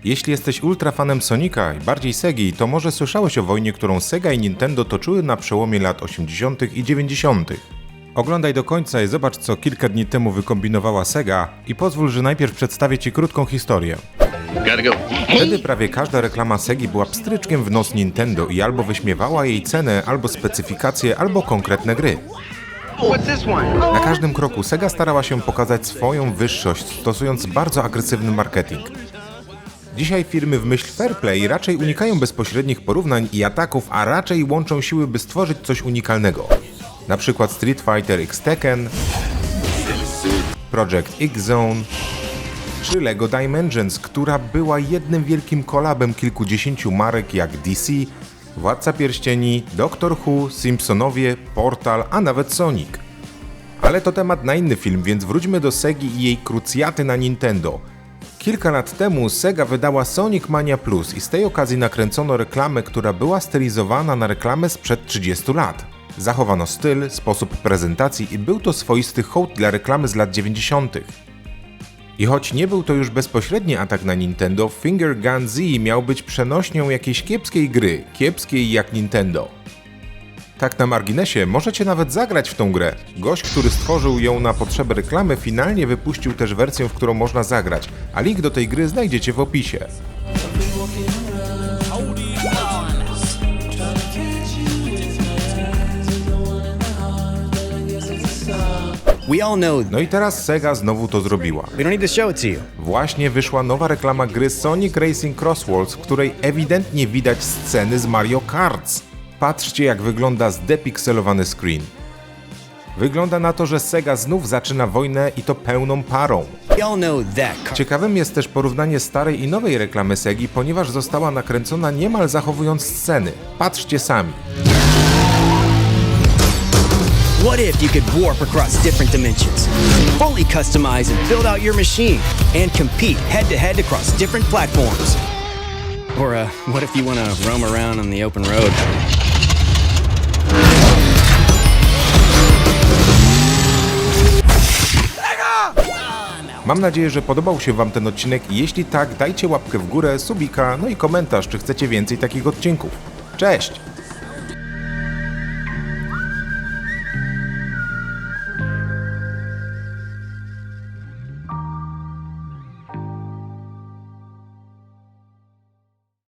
Jeśli jesteś ultrafanem Sonika i bardziej Segi, to może słyszałeś o wojnie, którą Sega i Nintendo toczyły na przełomie lat 80. i 90. Oglądaj do końca i zobacz, co kilka dni temu wykombinowała Sega i pozwól, że najpierw przedstawię Ci krótką historię. Wtedy prawie każda reklama Segi była pstryczkiem w nos Nintendo i albo wyśmiewała jej cenę, albo specyfikacje, albo konkretne gry. Na każdym kroku Sega starała się pokazać swoją wyższość, stosując bardzo agresywny marketing. Dzisiaj firmy w myśl fair play raczej unikają bezpośrednich porównań i ataków, a raczej łączą siły, by stworzyć coś unikalnego. Na przykład Street Fighter X Tekken, Project X Zone, czy LEGO Dimensions, która była jednym wielkim kolabem kilkudziesięciu marek jak DC, Władca Pierścieni, Doctor Who, Simpsonowie, Portal, a nawet Sonic. Ale to temat na inny film, więc wróćmy do Segi i jej krucjaty na Nintendo. Kilka lat temu Sega wydała Sonic Mania Plus i z tej okazji nakręcono reklamę, która była stylizowana na reklamę sprzed 30 lat. Zachowano styl, sposób prezentacji i był to swoisty hołd dla reklamy z lat 90. I choć nie był to już bezpośredni atak na Nintendo, Finger Gun Z miał być przenośnią jakiejś kiepskiej gry, kiepskiej jak Nintendo. Tak na marginesie, możecie nawet zagrać w tą grę. Gość, który stworzył ją na potrzeby reklamy, finalnie wypuścił też wersję, w którą można zagrać, a link do tej gry znajdziecie w opisie. No i teraz Sega znowu to zrobiła. Właśnie wyszła nowa reklama gry Sonic Racing Cross Worlds, w której ewidentnie widać sceny z Mario Karts. Patrzcie, jak wygląda zdepikselowany screen. Wygląda na to, że Sega znów zaczyna wojnę i to pełną parą. Ciekawym jest też porównanie starej i nowej reklamy Segi, ponieważ została nakręcona niemal zachowując sceny. Patrzcie sami. What if you could warp across different dimensions, fully customize and build out your machine, and compete head-to-head across different platforms? Or what if you want to roam around on the open road? Mam nadzieję, że podobał się Wam ten odcinek i jeśli tak, dajcie łapkę w górę, subika, no i komentarz, czy chcecie więcej takich odcinków. Cześć!